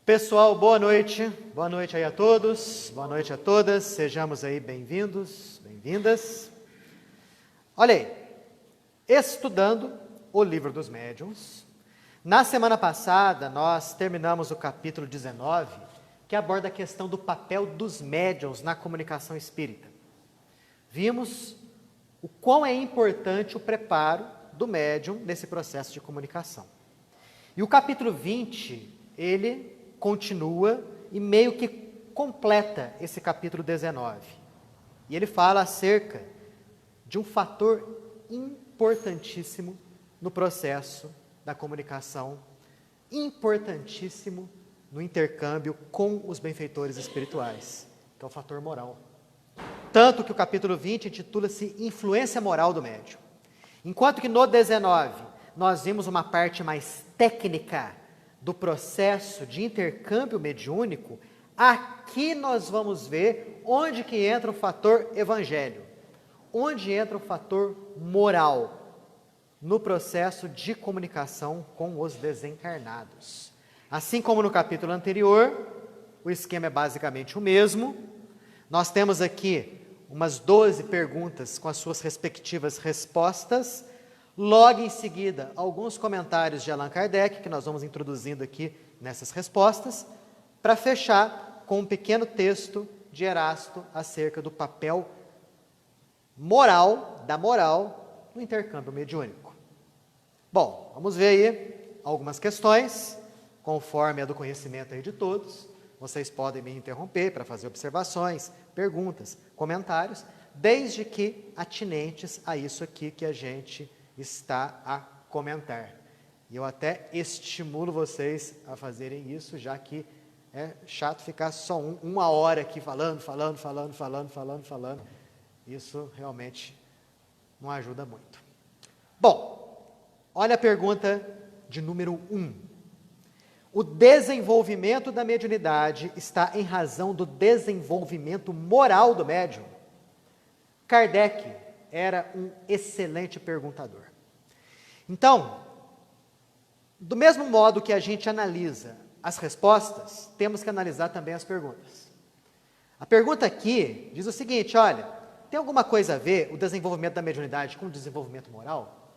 Pessoal, boa noite aí a todos, boa noite a todas, sejamos aí bem-vindos, bem-vindas. Olha aí, estudando o Livro dos Médiuns, na semana passada nós terminamos o capítulo 19, que aborda a questão do papel dos médiuns na comunicação espírita. Vimos o quão é importante o preparo do médium nesse processo de comunicação. E o capítulo 20, ele continua e meio que completa esse capítulo 19. E ele fala acerca de um fator importantíssimo no processo da comunicação, importantíssimo no intercâmbio com os benfeitores espirituais, que é o fator moral. Tanto que o capítulo 20 intitula-se Influência Moral do Médium. Enquanto que no 19 nós vimos uma parte mais técnica do processo de intercâmbio mediúnico, aqui nós vamos ver onde que entra o fator evangelho, onde entra o fator moral no processo de comunicação com os desencarnados. Assim como no capítulo anterior, o esquema é basicamente o mesmo. Nós temos aqui umas 12 perguntas com as suas respectivas respostas. Logo em seguida, alguns comentários de Allan Kardec, que nós vamos introduzindo aqui nessas respostas, para fechar com um pequeno texto de Erasto acerca do papel moral, da moral, no intercâmbio mediúnico. Bom, vamos ver aí algumas questões, conforme a do conhecimento aí de todos. Vocês podem me interromper para fazer observações, perguntas, comentários, desde que atinentes a isso aqui que a gente está a comentar. E eu até estimulo vocês a fazerem isso, já que é chato ficar só uma hora aqui falando. Isso realmente não ajuda muito. Bom, olha a pergunta de número 1. O desenvolvimento da mediunidade está em razão do desenvolvimento moral do médium? Kardec era um excelente perguntador. Então, do mesmo modo que a gente analisa as respostas, temos que analisar também as perguntas. A pergunta aqui diz o seguinte, olha, tem alguma coisa a ver o desenvolvimento da mediunidade com o desenvolvimento moral?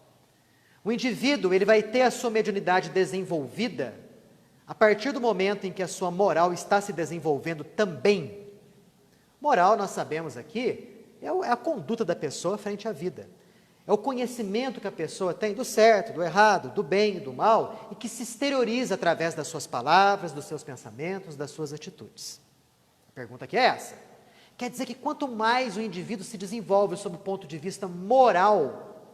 O indivíduo, ele vai ter a sua mediunidade desenvolvida a partir do momento em que a sua moral está se desenvolvendo também. Moral, nós sabemos aqui, é a conduta da pessoa frente à vida. É o conhecimento que a pessoa tem do certo, do errado, do bem e do mal, e que se exterioriza através das suas palavras, dos seus pensamentos, das suas atitudes. A pergunta aqui é essa. Quer dizer que quanto mais o indivíduo se desenvolve sob o ponto de vista moral,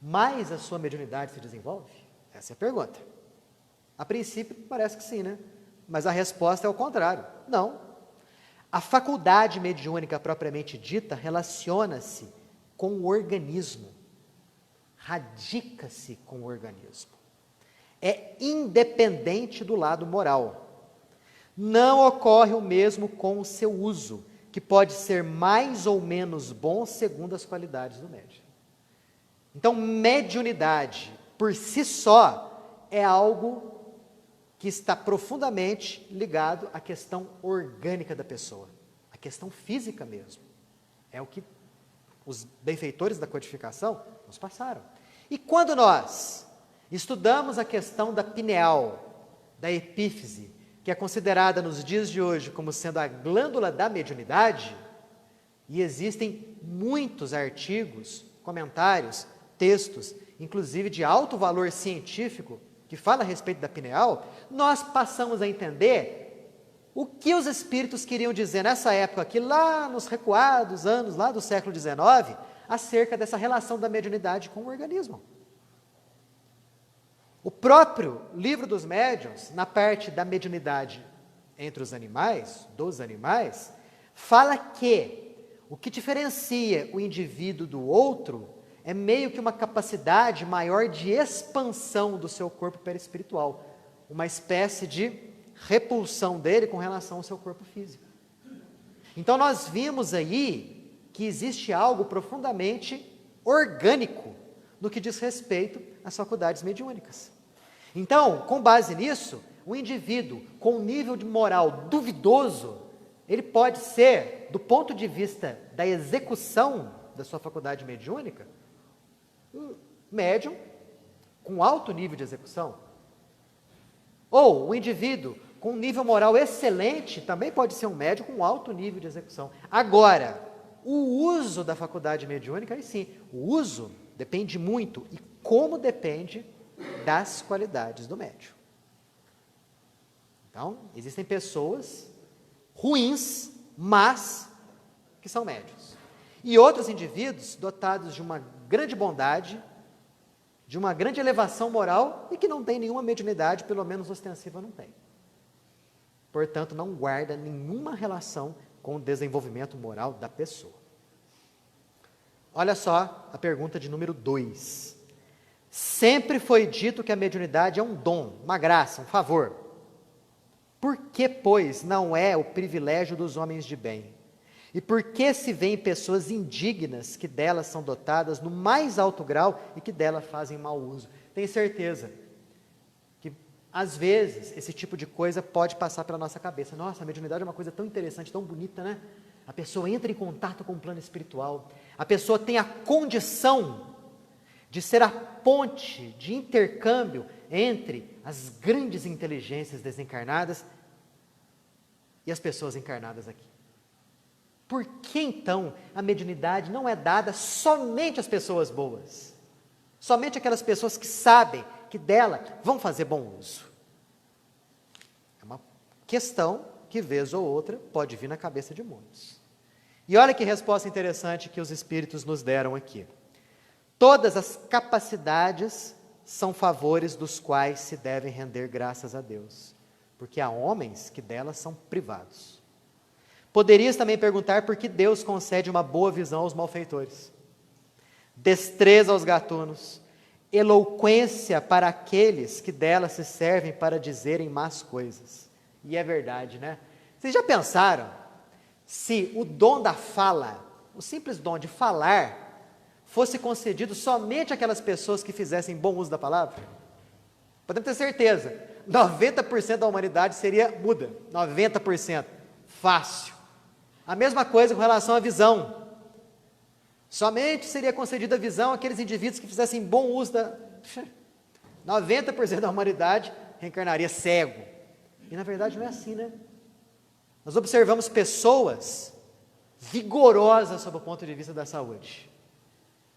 mais a sua mediunidade se desenvolve? Essa é a pergunta. A princípio, parece que sim, né? Mas a resposta é o contrário. Não. A faculdade mediúnica propriamente dita relaciona-se com o organismo, radica-se com o organismo. É independente do lado moral. Não ocorre o mesmo com o seu uso, que pode ser mais ou menos bom segundo as qualidades do médium. Então, mediunidade, por si só, é algo que está profundamente ligado à questão orgânica da pessoa, à questão física mesmo. É o que os benfeitores da codificação nos passaram. E quando nós estudamos a questão da pineal, da epífise, que é considerada nos dias de hoje como sendo a glândula da mediunidade, e existem muitos artigos, comentários, textos, inclusive de alto valor científico, que fala a respeito da pineal, nós passamos a entender o que os espíritos queriam dizer nessa época aqui, lá nos recuados anos, lá do século XIX, acerca dessa relação da mediunidade com o organismo. O próprio Livro dos Médiuns, na parte da mediunidade entre os animais, dos animais, fala que o que diferencia o indivíduo do outro é meio que uma capacidade maior de expansão do seu corpo perispiritual, uma espécie de repulsão dele com relação ao seu corpo físico. Então nós vimos aí que existe algo profundamente orgânico no que diz respeito às faculdades mediúnicas. Então, com base nisso, um indivíduo com um nível de moral duvidoso, ele pode ser, do ponto de vista da execução da sua faculdade mediúnica, um médium com alto nível de execução. Ou um indivíduo com um nível moral excelente também pode ser um médium com alto nível de execução. Agora, o uso da faculdade mediúnica, aí sim, o uso depende muito, e como depende das qualidades do médium. Então, existem pessoas ruins, mas que são médiuns. E outros indivíduos dotados de uma grande bondade, de uma grande elevação moral e que não tem nenhuma mediunidade, pelo menos ostensiva não tem. Portanto, não guarda nenhuma relação com o desenvolvimento moral da pessoa. Olha só a pergunta de número 2. Sempre foi dito que a mediunidade é um dom, uma graça, um favor. Por que, pois, não é o privilégio dos homens de bem? E por que se vêem pessoas indignas que delas são dotadas no mais alto grau e que dela fazem mau uso? Tenho certeza que, às vezes, esse tipo de coisa pode passar pela nossa cabeça. Nossa, a mediunidade é uma coisa tão interessante, tão bonita, né? A pessoa entra em contato com o plano espiritual. A pessoa tem a condição de ser a ponte de intercâmbio entre as grandes inteligências desencarnadas e as pessoas encarnadas aqui. Por que, então, a mediunidade não é dada somente às pessoas boas? Somente aquelas pessoas que sabem que dela vão fazer bom uso? É uma questão que, vez ou outra, pode vir na cabeça de muitos. E olha que resposta interessante que os Espíritos nos deram aqui. Todas as capacidades são favores dos quais se devem render graças a Deus, porque há homens que delas são privados. Poderias também perguntar por que Deus concede uma boa visão aos malfeitores, destreza aos gatunos, eloquência para aqueles que dela se servem para dizerem más coisas. E é verdade, né? Vocês já pensaram se o dom da fala, o simples dom de falar, fosse concedido somente àquelas pessoas que fizessem bom uso da palavra? Podemos ter certeza, 90% da humanidade seria muda, 90%, fácil. A mesma coisa com relação à visão. Somente seria concedida a visão àqueles indivíduos que fizessem bom uso da... 90% da humanidade reencarnaria cego. E na verdade não é assim, né? Nós observamos pessoas vigorosas sob o ponto de vista da saúde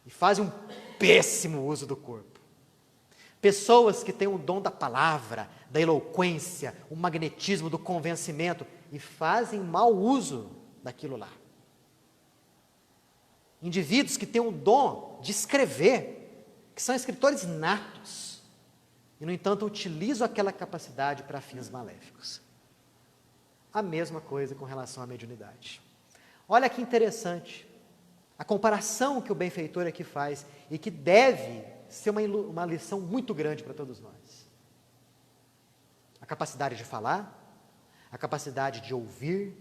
e fazem um péssimo uso do corpo. Pessoas que têm o dom da palavra, da eloquência, o magnetismo do convencimento e fazem mau uso daquilo lá. Indivíduos que têm o dom de escrever, que são escritores natos, e no entanto utilizam aquela capacidade para fins maléficos. A mesma coisa com relação à mediunidade. Olha que interessante, a comparação que o benfeitor aqui faz, e que deve ser uma lição muito grande para todos nós. A capacidade de falar, a capacidade de ouvir,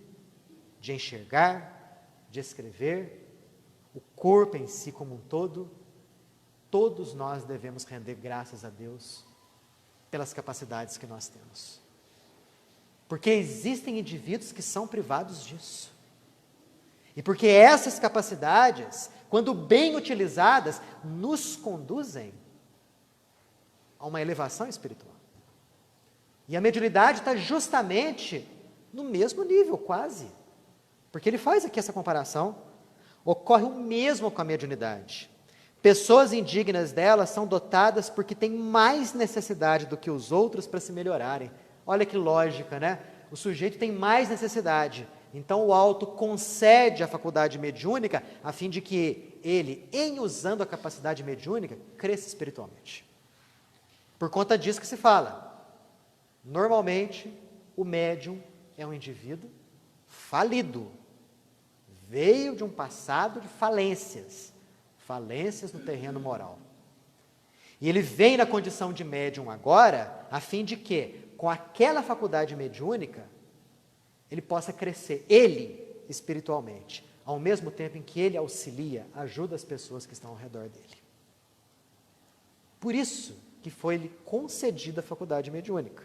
de enxergar, de escrever, o corpo em si como um todo, todos nós devemos render graças a Deus pelas capacidades que nós temos. Porque existem indivíduos que são privados disso. E porque essas capacidades, quando bem utilizadas, nos conduzem a uma elevação espiritual. E a mediunidade está justamente no mesmo nível, quase. Porque ele faz aqui essa comparação. Ocorre o mesmo com a mediunidade. Pessoas indignas dela são dotadas porque têm mais necessidade do que os outros para se melhorarem. Olha que lógica, né? O sujeito tem mais necessidade. Então o alto concede a faculdade mediúnica a fim de que ele, em usando a capacidade mediúnica, cresça espiritualmente. Por conta disso que se fala. Normalmente, o médium é um indivíduo falido. Veio de um passado de falências no terreno moral. E ele vem na condição de médium agora, a fim de que, com aquela faculdade mediúnica, ele possa crescer, ele, espiritualmente, ao mesmo tempo em que ele auxilia, ajuda as pessoas que estão ao redor dele. Por isso que foi-lhe concedida a faculdade mediúnica.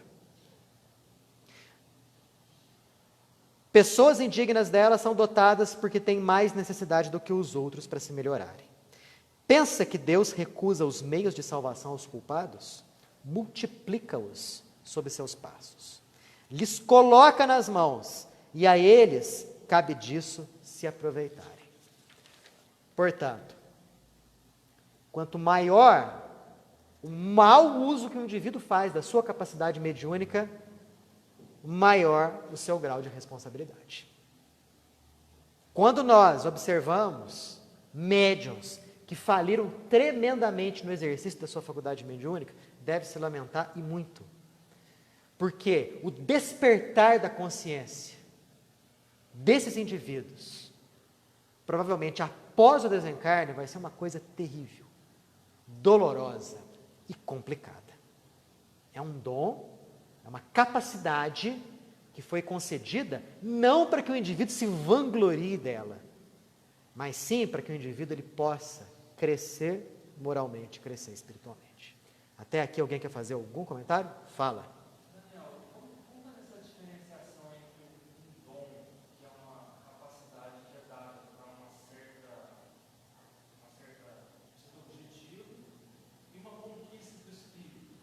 Pessoas indignas dela são dotadas porque têm mais necessidade do que os outros para se melhorarem. Pensa que Deus recusa os meios de salvação aos culpados? Multiplica-os sob seus passos. Lhes coloca nas mãos, e a eles cabe disso se aproveitarem. Portanto, quanto maior o mau uso que o indivíduo faz da sua capacidade mediúnica, maior o seu grau de responsabilidade. Quando nós observamos médiuns que faliram tremendamente no exercício da sua faculdade mediúnica, deve se lamentar e muito. Porque o despertar da consciência desses indivíduos, provavelmente após o desencarne, vai ser uma coisa terrível, dolorosa e complicada. É um dom, é uma capacidade que foi concedida não para que o indivíduo se vanglorie dela, mas sim para que o indivíduo ele possa crescer moralmente, crescer espiritualmente. Até aqui alguém quer fazer algum comentário? Fala. Daniel, como é essa diferenciação entre um dom, que é uma capacidade que é dada para um certo objetivo, e uma conquista do espírito?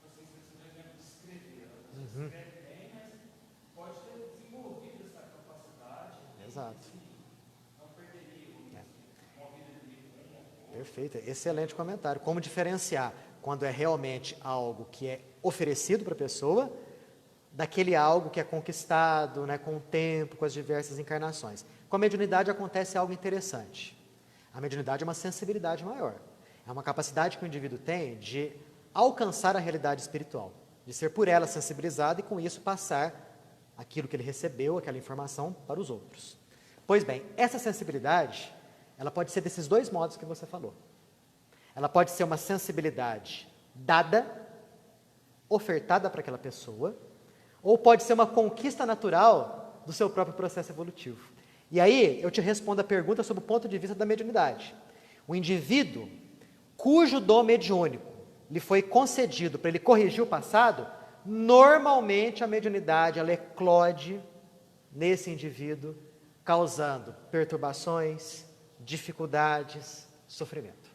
Vocês precisam, por exemplo, de escrever. A pessoa escreve bem, mas pode ter desenvolvido essa capacidade. Exato. Não perderia uma vida de Perfeito, excelente comentário. Como diferenciar quando é realmente algo que é oferecido para a pessoa, daquele algo que é conquistado, né, com o tempo, com as diversas encarnações. Com a mediunidade acontece algo interessante. A mediunidade é uma sensibilidade maior. É uma capacidade que o indivíduo tem de alcançar a realidade espiritual, de ser por ela sensibilizado e com isso passar aquilo que ele recebeu, aquela informação, para os outros. Pois bem, essa sensibilidade, ela pode ser desses dois modos que você falou. Ela pode ser uma sensibilidade dada, ofertada para aquela pessoa, ou pode ser uma conquista natural do seu próprio processo evolutivo. E aí, eu te respondo a pergunta sob o ponto de vista da mediunidade. O indivíduo cujo dom mediúnico lhe foi concedido para ele corrigir o passado, normalmente a mediunidade ela eclode nesse indivíduo, causando perturbações, dificuldades, sofrimento.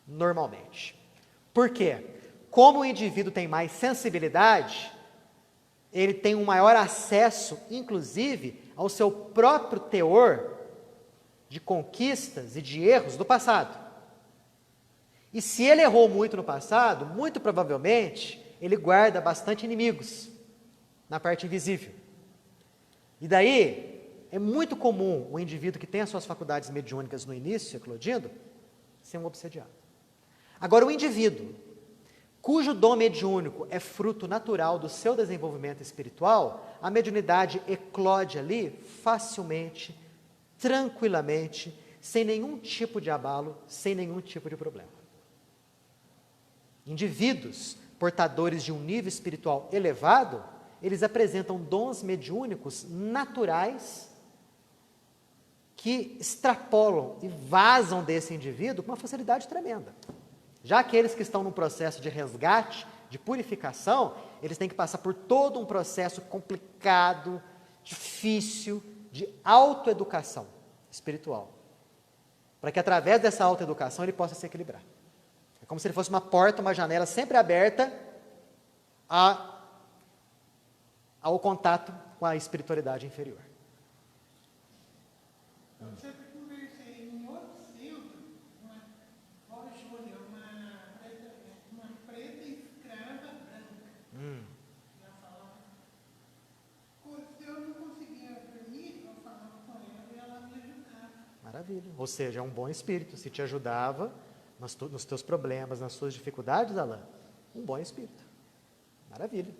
Normalmente. Por quê? Como o indivíduo tem mais sensibilidade, ele tem um maior acesso, inclusive, ao seu próprio teor de conquistas e de erros do passado. E se ele errou muito no passado, muito provavelmente, ele guarda bastante inimigos na parte invisível. E daí, é muito comum o indivíduo que tem as suas faculdades mediúnicas no início, eclodindo, ser um obsediado. Agora, o indivíduo cujo dom mediúnico é fruto natural do seu desenvolvimento espiritual, a mediunidade eclode ali facilmente, tranquilamente, sem nenhum tipo de abalo, sem nenhum tipo de problema. Indivíduos portadores de um nível espiritual elevado, eles apresentam dons mediúnicos naturais que extrapolam e vazam desse indivíduo com uma facilidade tremenda. Já aqueles que estão num processo de resgate, de purificação, eles têm que passar por todo um processo complicado, difícil, de autoeducação espiritual. Para que através dessa autoeducação ele possa se equilibrar. É como se ele fosse uma porta, uma janela sempre aberta ao contato com a espiritualidade inferior. Eu sempre conversei em outro filme, uma Júlia, uma preta escrava branca. Ela falava, se eu não conseguia dormir, eu falava com ela e ela me ajudava. Maravilha. Ou seja, é um bom espírito. Se te ajudava nos teus problemas, nas suas dificuldades, Alain, um bom espírito. Maravilha.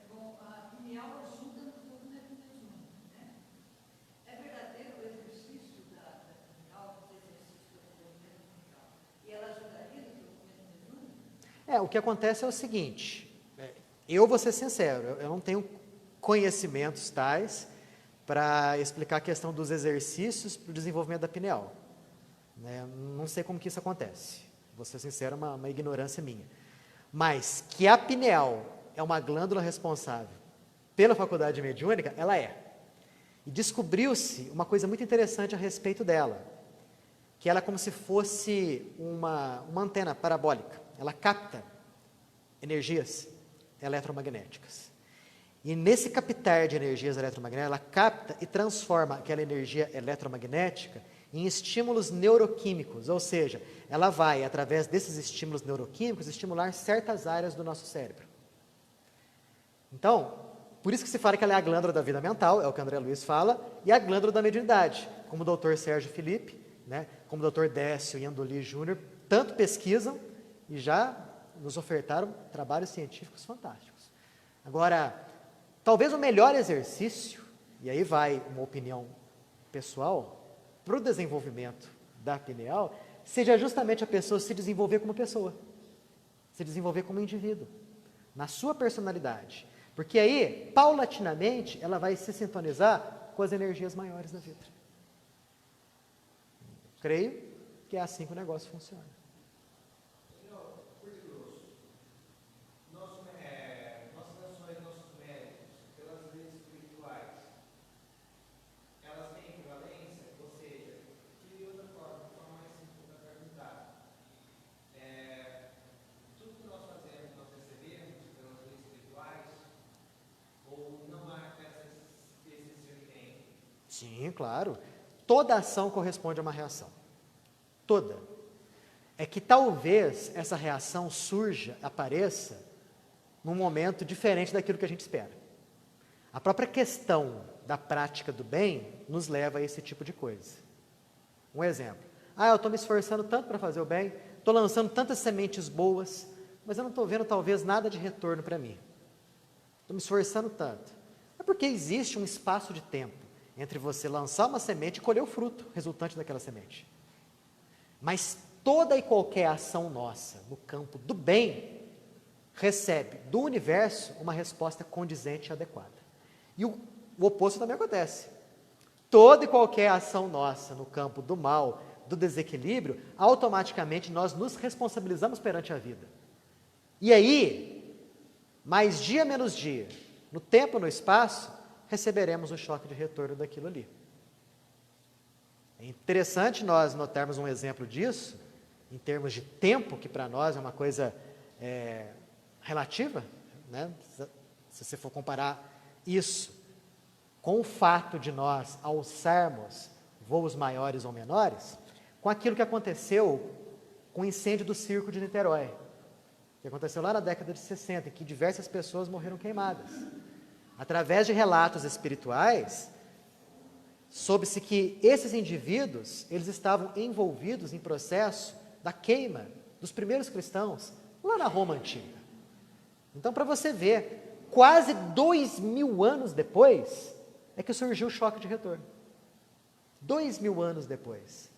Bom, a pineal ajuda no desenvolvimento mediúnico, né? É verdadeiro o exercício da pineal, os exercícios do desenvolvimento mediúnico, e ela ajudaria no desenvolvimento mediúnico? O que acontece é o seguinte, eu vou ser sincero, eu não tenho conhecimentos tais para explicar a questão dos exercícios para o desenvolvimento da pineal. Né? Não sei como que isso acontece, vou ser sincero, é uma ignorância minha. Mas que a pineal é uma glândula responsável pela faculdade mediúnica, ela é. E descobriu-se uma coisa muito interessante a respeito dela, que ela é como se fosse uma antena parabólica. Ela capta energias eletromagnéticas. E nesse captar de energias eletromagnéticas, ela capta e transforma aquela energia eletromagnética em estímulos neuroquímicos, ou seja, ela vai, através desses estímulos neuroquímicos, estimular certas áreas do nosso cérebro. Então, por isso que se fala que ela é a glândula da vida mental, é o que André Luiz fala, e a glândula da mediunidade, como o Dr. Sérgio Felipe, né, como o Dr. Décio e Andoli Júnior, tanto pesquisam e já nos ofertaram trabalhos científicos fantásticos. Agora, talvez o melhor exercício, e aí vai uma opinião pessoal, para o desenvolvimento da pineal, seja justamente a pessoa se desenvolver como pessoa, se desenvolver como indivíduo, na sua personalidade. Porque aí, paulatinamente, ela vai se sintonizar com as energias maiores da vida. Creio que é assim que o negócio funciona. Nossas ações, nossos méritos, pelas leis espirituais, elas têm equivalência? Ou seja, de outra forma mais simples para perguntar, tudo que nós fazemos, nós recebemos pelas leis espirituais, ou não há esse discernimento? Sim, claro. Toda ação corresponde a uma reação. Toda. É que talvez essa reação surja, apareça, num momento diferente daquilo que a gente espera. A própria questão da prática do bem nos leva a esse tipo de coisa. Um exemplo. Eu estou me esforçando tanto para fazer o bem, estou lançando tantas sementes boas, mas eu não estou vendo talvez nada de retorno para mim. Estou me esforçando tanto. É porque existe um espaço de tempo entre você lançar uma semente e colher o fruto resultante daquela semente. Mas toda e qualquer ação nossa no campo do bem recebe do universo uma resposta condizente e adequada. E o oposto também acontece. Toda e qualquer ação nossa no campo do mal, do desequilíbrio, automaticamente nós nos responsabilizamos perante a vida. E aí, mais dia menos dia, no tempo e no espaço, receberemos o choque de retorno daquilo ali. É interessante nós notarmos um exemplo disso, em termos de tempo, que para nós é uma coisa relativa, né? Se você for comparar isso com o fato de nós alçarmos voos maiores ou menores, com aquilo que aconteceu com o incêndio do circo de Niterói, que aconteceu lá na década de 60, em que diversas pessoas morreram queimadas. Através de relatos espirituais, soube-se que esses indivíduos, eles estavam envolvidos em processo da queima dos primeiros cristãos, lá na Roma Antiga. Então, para você ver, quase 2000 anos depois, é que surgiu o choque de retorno. 2000 anos depois.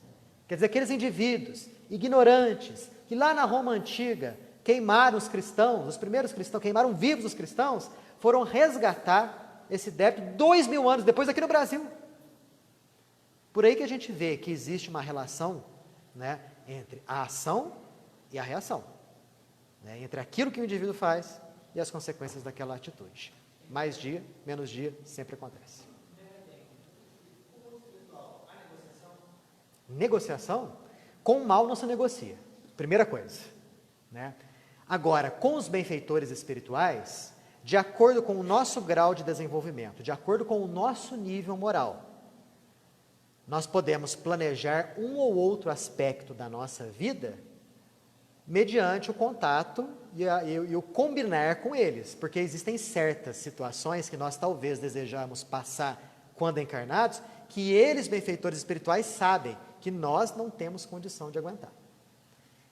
Quer dizer, aqueles indivíduos ignorantes, que lá na Roma Antiga queimaram os cristãos, os primeiros cristãos, queimaram vivos os cristãos, foram resgatar esse débito 2000 anos depois aqui no Brasil. Por aí que a gente vê que existe uma relação, né, entre a ação e a reação, né, entre aquilo que o indivíduo faz e as consequências daquela atitude. Mais dia, menos dia, sempre acontece. Negociação? Com o mal não se negocia, primeira coisa, né? Agora, com os benfeitores espirituais, de acordo com o nosso grau de desenvolvimento, de acordo com o nosso nível moral, nós podemos planejar um ou outro aspecto da nossa vida mediante o contato e o combinar com eles, porque existem certas situações que nós talvez desejamos passar quando encarnados, que eles, benfeitores espirituais, sabem que nós não temos condição de aguentar.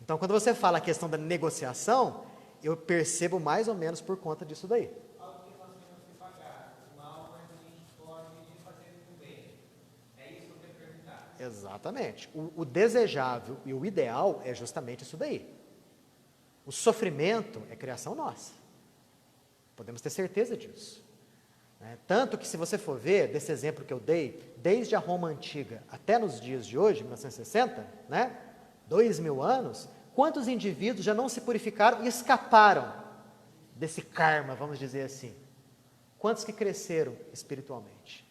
Então, quando você fala a questão da negociação, eu percebo mais ou menos por conta disso daí. Algo que nós temos que pagar, o mal, mas a gente pode fazer o bem. É isso que eu quero perguntar. Exatamente. O desejável e o ideal é justamente isso daí. O sofrimento é criação nossa. Podemos ter certeza disso. Né? Tanto que, se você for ver, desse exemplo que eu dei, desde a Roma Antiga até nos dias de hoje, 1960, né? 2000 anos, quantos indivíduos já não se purificaram e escaparam desse karma, vamos dizer assim? quantos que cresceram espiritualmente.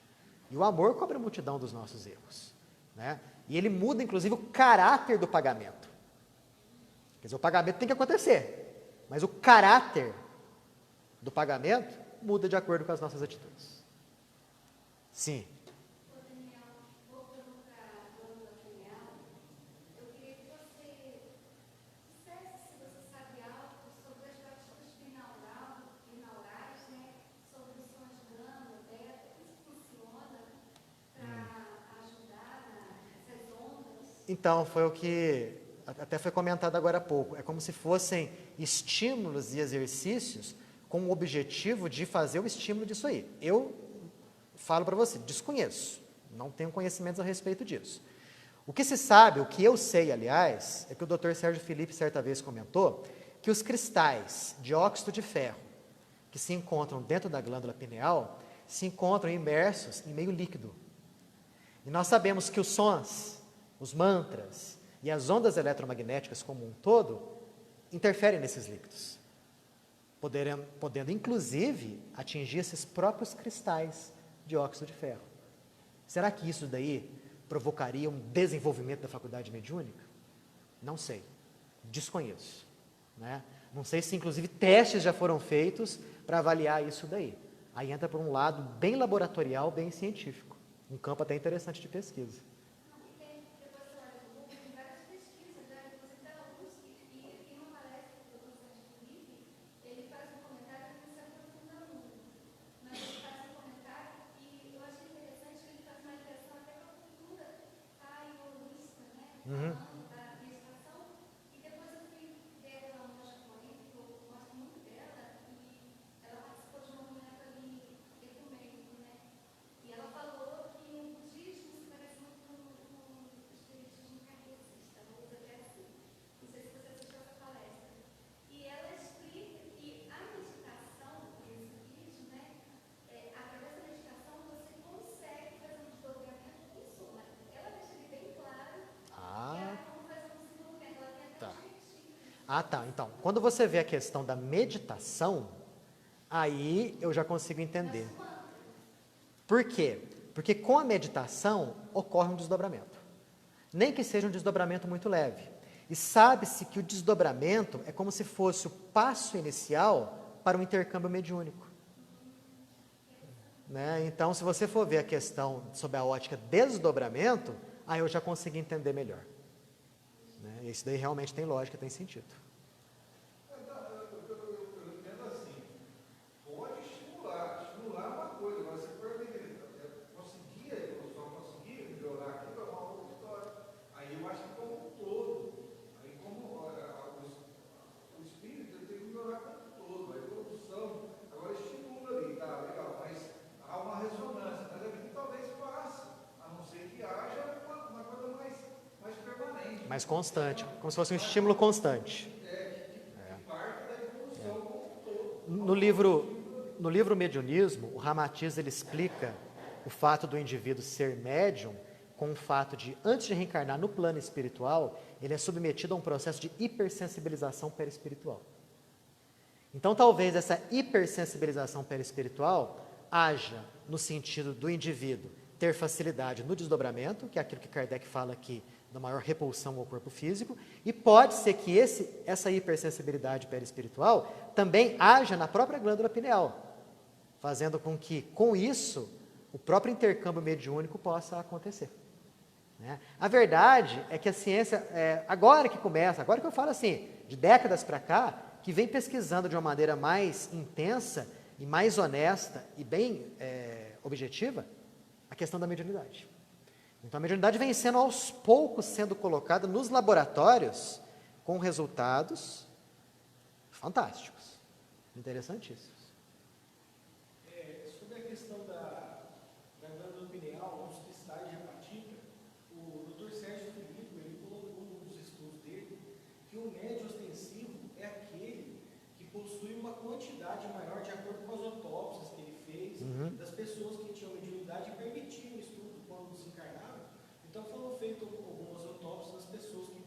E o amor cobre a multidão dos nossos erros, né? E ele muda, inclusive, o caráter do pagamento. Quer dizer, o pagamento tem que acontecer, mas o caráter do pagamento muda de acordo com as nossas atitudes. Sim. Ô, Daniel, voltando para a glândula pineal, eu queria que você dissesse se você sabe algo sobre as batidas binaurais, né? Sobre os sons de glândula, beta, como isso funciona para ajudar nessas ondas. Então, foi o que até foi comentado agora há pouco. É como se fossem estímulos e exercícios com o objetivo de fazer o estímulo disso aí. Eu falo para você, desconheço, não tenho conhecimentos a respeito disso. O que se sabe, o que eu sei, aliás, é que o Dr. Sérgio Felipe certa vez comentou que os cristais de óxido de ferro que se encontram dentro da glândula pineal se encontram imersos em meio líquido. E nós sabemos que os sons, os mantras e as ondas eletromagnéticas como um todo interferem nesses líquidos, podendo inclusive atingir esses próprios cristais de óxido de ferro. Será que isso daí provocaria um desenvolvimento da faculdade mediúnica? Não sei, desconheço, né? Não sei se inclusive testes já foram feitos para avaliar isso daí. Aí entra por um lado bem laboratorial, bem científico, um campo até interessante de pesquisa. Uhum. E depois eu fui ver aquela moça japonesa, que eu gosto muito dela, e ela participou de um movimento ali ecumênico, né? E ela falou que o budismo se parece muito com o espiritismo kardecista, vamos dizer até assim. Não sei se você assistiu essa palestra. E ela explica que a meditação nesse vídeo, né? Através da meditação você consegue fazer um desdobramento do sono. Ela deixa ele bem claro. Tá. Então, quando você vê a questão da meditação, aí eu já consigo entender. Por quê? Porque com a meditação ocorre um desdobramento. Nem que seja um desdobramento muito leve. E sabe-se que o desdobramento é como se fosse o passo inicial para o intercâmbio mediúnico. Né? Então, se você for ver a questão sob a ótica desdobramento, aí eu já consigo entender melhor. Né? Isso daí realmente tem lógica, tem sentido. Eu entendo assim, pode estimular é uma coisa, mas você pode conseguir melhorar aquilo, é uma outra história. Aí eu acho que como um todo, aí como o espírito tem que melhorar como um todo, a evolução, agora estimula ali, tá, legal, mas há uma ressonância, mas aqui talvez passe, a não ser que haja uma coisa mais permanente. Mais constante, como se fosse um estímulo constante. Parte da evolução como um todo. No livro Mediunismo, o Ramatiz ele explica o fato do indivíduo ser médium com o fato de, antes de reencarnar no plano espiritual, ele é submetido a um processo de hipersensibilização perispiritual. Então, talvez essa hipersensibilização perispiritual haja no sentido do indivíduo ter facilidade no desdobramento, que é aquilo que Kardec fala aqui, da maior repulsão ao corpo físico, e pode ser que essa hipersensibilidade perispiritual também haja na própria glândula pineal, fazendo com que, com isso, o próprio intercâmbio mediúnico possa acontecer. Né? A verdade é que a ciência, agora que começa, agora que eu falo assim, de décadas para cá, que vem pesquisando de uma maneira mais intensa e mais honesta e bem objetiva, a questão da mediunidade. Então, a mediunidade vem sendo, aos poucos, sendo colocada nos laboratórios com resultados fantásticos, interessantíssimos. Sobre a questão da glândula pineal, os cristais de apatita, o Dr. Sérgio Felipe, ele colocou nos estudos dele que o médio ostensivo é aquele que possui uma quantidade maior, de acordo com as autópsias que ele fez, das pessoas que tinham mediunidade e permitiam o estudo quando desencarnaram. Então foram feitas algumas autópsias das pessoas que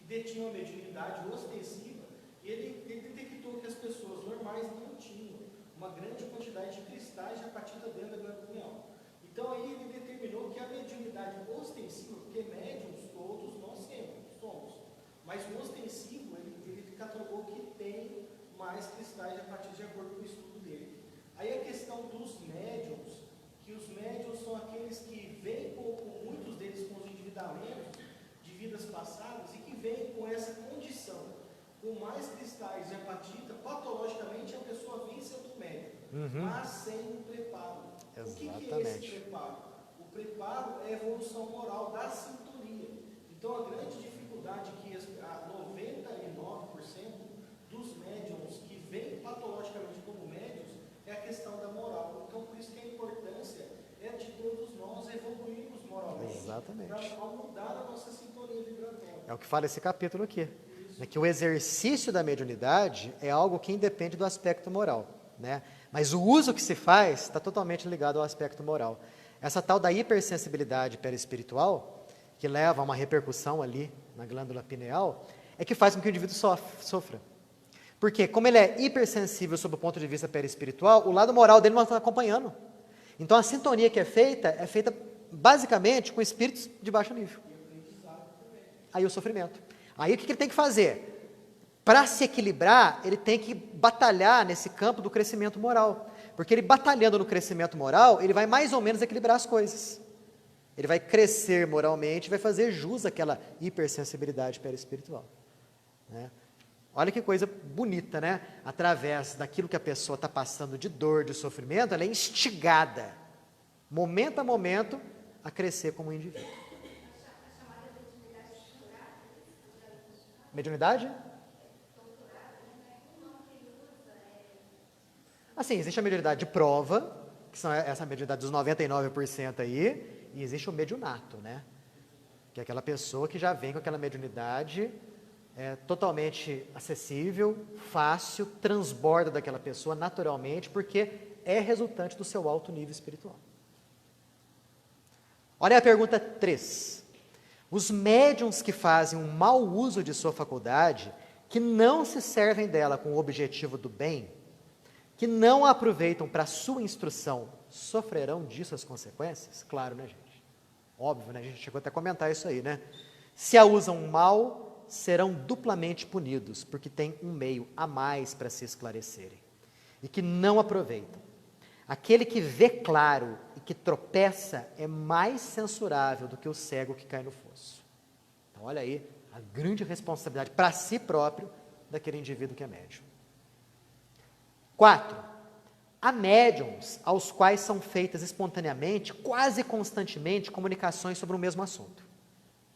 detinham a mediunidade ostensiva, e ele detectou que as pessoas normais não tinham uma grande quantidade de cristais cristais de apatita dentro da glândula pineal. Então aí ele determinou que a mediunidade ostensiva, porque médiums todos nós somos, mas o ostensivo ele catalogou que tem mais cristais de apatita de acordo com o estudo dele. Aí a questão dos médiums, que os médiums são aqueles que vêm com muitos deles com os endividamentos de vidas passadas e que vêm com essa condição, com mais cristais de apatita, patologicamente a pessoa vem sendo médium, mas sem um preparo. O que é esse preparo? O preparo é a evolução moral da sintonia. Então a grande dificuldade que 99% dos médiums que vêm patologicamente como médiums é a questão da moral. Então por isso que a importância é de todos nós evoluirmos moralmente. Exatamente. Para mudar a nossa sintonia vibratória. É o que fala esse capítulo aqui. Né, que o exercício da mediunidade é algo que independe do aspecto moral. Né? Mas o uso que se faz está totalmente ligado ao aspecto moral. Essa tal da hipersensibilidade perispiritual, que leva a uma repercussão ali na glândula pineal, é que faz com que o indivíduo sofra. Porque, como ele é hipersensível sob o ponto de vista perispiritual, o lado moral dele não está acompanhando. Então, a sintonia que é feita basicamente com espíritos de baixo nível. Aí o sofrimento. Aí o que ele tem que fazer? Para se equilibrar, ele tem que batalhar nesse campo do crescimento moral. Porque ele batalhando no crescimento moral, ele vai mais ou menos equilibrar as coisas. Ele vai crescer moralmente, vai fazer jus àquela hipersensibilidade perispiritual. Né? Olha que coisa bonita, né? Através daquilo que a pessoa está passando de dor, de sofrimento, ela é instigada, momento a momento, a crescer como indivíduo. Mediunidade? Assim, existe a mediunidade de prova, que são essa mediunidade dos 99% aí, e existe o mediunato, né? Que é aquela pessoa que já vem com aquela mediunidade totalmente acessível, fácil, transborda daquela pessoa naturalmente, porque é resultante do seu alto nível espiritual. Olha a pergunta 3. Os médiuns que fazem um mau uso de sua faculdade, que não se servem dela com o objetivo do bem, que não a aproveitam para sua instrução, sofrerão disso as consequências? Claro, né, gente? Óbvio, né? A gente chegou até a comentar isso aí, né? Se a usam mal, serão duplamente punidos, porque tem um meio a mais para se esclarecerem. E que não aproveitam. Aquele que vê claro e que tropeça é mais censurável do que o cego que cai no fosso. Então, olha aí a grande responsabilidade para si próprio daquele indivíduo que é médium. 4. Há médiums aos quais são feitas espontaneamente, quase constantemente, comunicações sobre o mesmo assunto,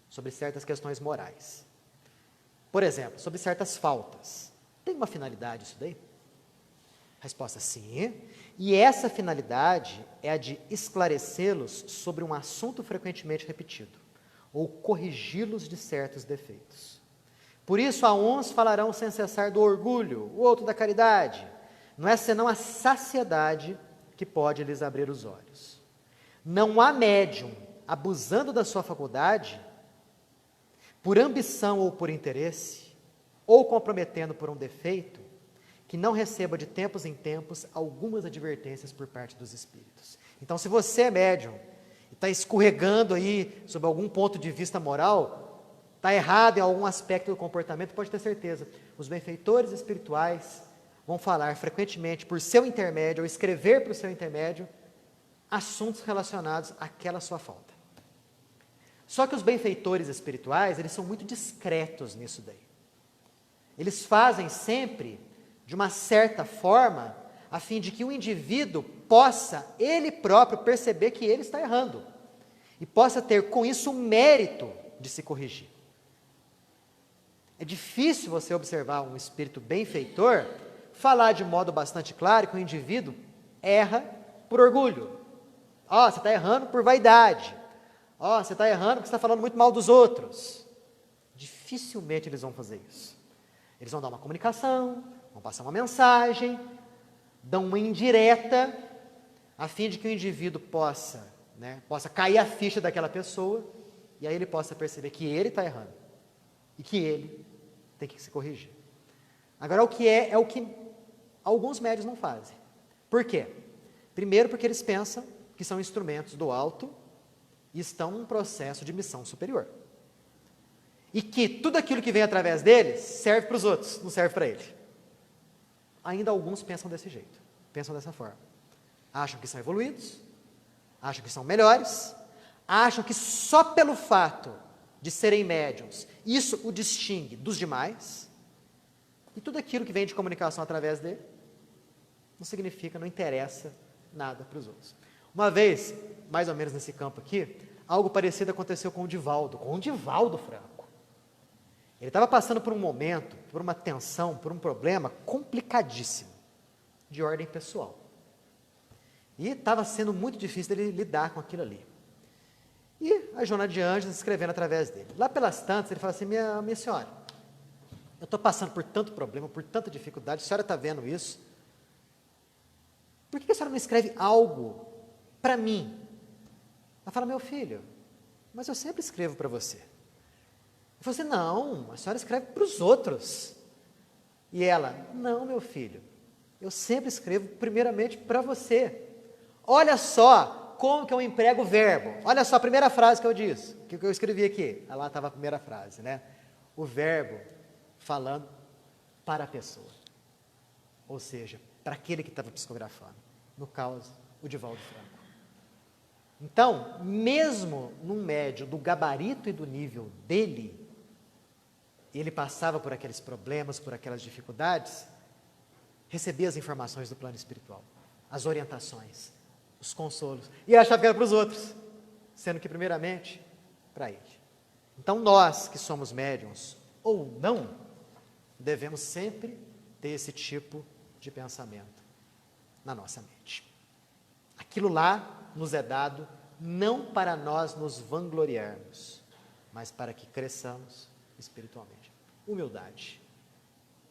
sobre certas questões morais. Por exemplo, sobre certas faltas. Tem uma finalidade isso daí? Resposta: sim. E essa finalidade é a de esclarecê-los sobre um assunto frequentemente repetido, ou corrigi-los de certos defeitos. Por isso, a uns falarão sem cessar do orgulho, o outro da caridade. Não é senão a saciedade que pode lhes abrir os olhos. Não há médium, abusando da sua faculdade, por ambição ou por interesse, ou comprometendo por um defeito, que não receba de tempos em tempos algumas advertências por parte dos espíritos. Então, se você é médium e está escorregando aí sob algum ponto de vista moral, está errado em algum aspecto do comportamento, pode ter certeza, os benfeitores espirituais vão falar frequentemente por seu intermédio, ou escrever por seu intermédio, assuntos relacionados àquela sua falta. Só que os benfeitores espirituais, eles são muito discretos nisso daí. Eles fazem sempre de uma certa forma, a fim de que o indivíduo possa, ele próprio, perceber que ele está errando. E possa ter com isso o mérito de se corrigir. É difícil você observar um espírito benfeitor falar de modo bastante claro que o indivíduo erra por orgulho. Ó, você está errando por vaidade. Ó, você está errando porque você está falando muito mal dos outros. Dificilmente eles vão fazer isso. Eles vão dar uma comunicação, vão passar uma mensagem, dão uma indireta, a fim de que o indivíduo possa cair a ficha daquela pessoa, e aí ele possa perceber que ele está errando, e que ele tem que se corrigir. Agora, o que é o que alguns médiuns não fazem. Por quê? Primeiro, porque eles pensam que são instrumentos do alto e estão num processo de missão superior. E que tudo aquilo que vem através deles serve para os outros, não serve para ele. Ainda alguns pensam desse jeito, pensam dessa forma. Acham que são evoluídos, acham que são melhores, acham que só pelo fato de serem médiums, isso o distingue dos demais, e tudo aquilo que vem de comunicação através dele, não significa, não interessa nada para os outros. Uma vez, mais ou menos nesse campo aqui, algo parecido aconteceu com o Divaldo Franco. Ele estava passando por um momento, por uma tensão, por um problema complicadíssimo, de ordem pessoal. E estava sendo muito difícil dele lidar com aquilo ali. E a Joana de Ângeles escrevendo através dele. Lá pelas tantas, ele fala assim, minha senhora, eu estou passando por tanto problema, por tanta dificuldade, a senhora está vendo isso? Por que a senhora não escreve algo para mim? Ela fala, meu filho, mas eu sempre escrevo para você. Eu falei assim, não, a senhora escreve para os outros. E ela, não, meu filho, eu sempre escrevo primeiramente para você. Olha só como que eu emprego o verbo. Olha só a primeira frase que eu disse, que eu escrevi aqui. Lá estava a primeira frase, né? O verbo falando para a pessoa. Ou seja, para aquele que estava psicografando. No caso, o Divaldo Franco. Então, mesmo num médium do gabarito e do nível dele, ele passava por aqueles problemas, por aquelas dificuldades, recebia as informações do plano espiritual, as orientações, os consolos, e achava que era para os outros, sendo que primeiramente para ele. Então nós que somos médiuns, ou não, devemos sempre ter esse tipo de pensamento na nossa mente. Aquilo lá nos é dado não para nós nos vangloriarmos, mas para que cresçamos espiritualmente. Humildade.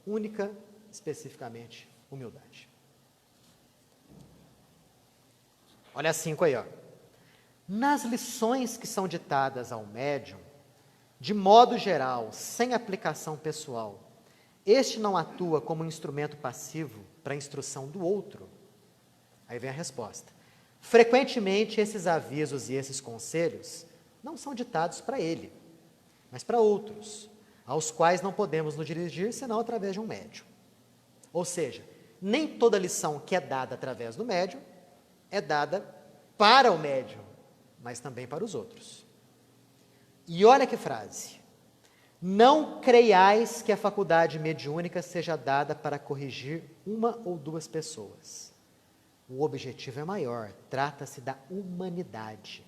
Única, especificamente, humildade. Olha as 5 aí, ó. Nas lições que são ditadas ao médium, de modo geral, sem aplicação pessoal, este não atua como instrumento passivo para a instrução do outro. Aí vem a resposta. Frequentemente, esses avisos e esses conselhos não são ditados para ele, mas para outros, aos quais não podemos nos dirigir senão através de um médium. Ou seja, nem toda lição que é dada através do médium é dada para o médium, mas também para os outros. E olha que frase. Não creiais que a faculdade mediúnica seja dada para corrigir uma ou duas pessoas. O objetivo é maior, trata-se da humanidade.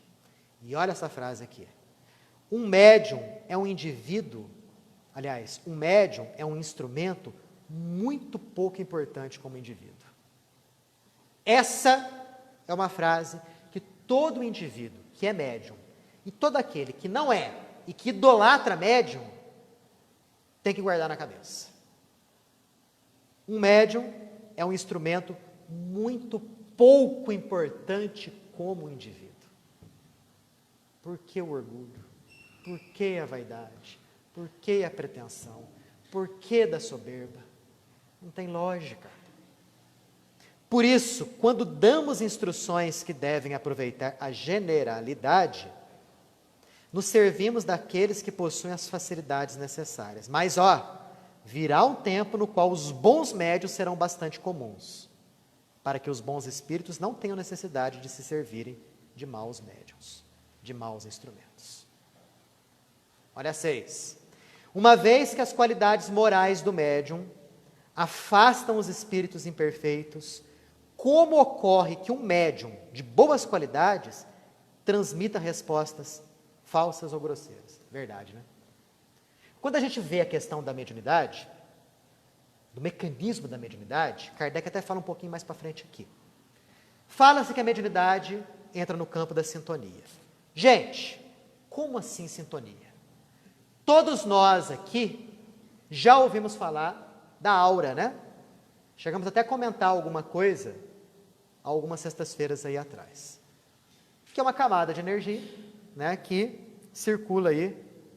E olha essa frase aqui. Um médium é um indivíduo, aliás, um médium é um instrumento muito pouco importante como indivíduo. Essa é uma frase que todo indivíduo que é médium e todo aquele que não é e que idolatra médium tem que guardar na cabeça. Um médium é um instrumento muito pouco importante como indivíduo. Por que o orgulho? Por que a vaidade? Por que a pretensão? Por que da soberba? Não tem lógica. Por isso, quando damos instruções que devem aproveitar a generalidade, nos servimos daqueles que possuem as facilidades necessárias. Mas, virá um tempo no qual os bons médios serão bastante comuns, para que os bons espíritos não tenham necessidade de se servirem de maus médiuns, de maus instrumentos. Olha 6. Uma vez que as qualidades morais do médium afastam os espíritos imperfeitos, como ocorre que um médium de boas qualidades transmita respostas falsas ou grosseiras? Verdade, né? Quando a gente vê a questão da mediunidade, do mecanismo da mediunidade, Kardec até fala um pouquinho mais para frente aqui. Fala-se que a mediunidade entra no campo da sintonia. Gente, como assim sintonia? Todos nós aqui já ouvimos falar da aura, né? Chegamos até a comentar alguma coisa algumas sextas-feiras aí atrás. Que é uma camada de energia, né, que circula aí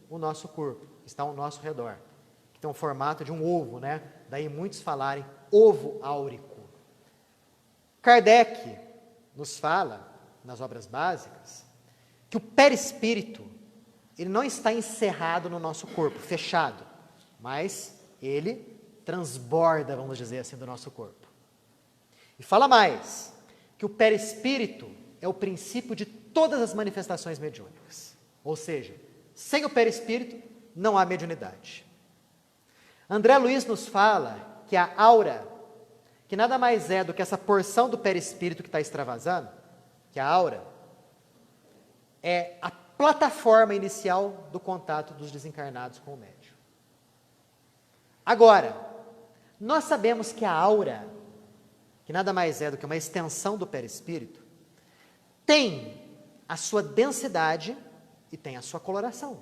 o nosso corpo, que está ao nosso redor. Que tem um formato de um ovo, né? Daí muitos falarem ovo áurico. Kardec nos fala, nas obras básicas, que o perispírito, ele não está encerrado no nosso corpo, fechado, mas ele transborda, vamos dizer assim, do nosso corpo. E fala mais, que o perispírito é o princípio de todas as manifestações mediúnicas. Ou seja, sem o perispírito não há mediunidade. André Luiz nos fala que a aura, que nada mais é do que essa porção do perispírito que está extravasando, que a aura é a plataforma inicial do contato dos desencarnados com o médium. Agora, nós sabemos que a aura, que nada mais é do que uma extensão do perispírito, tem a sua densidade e tem a sua coloração.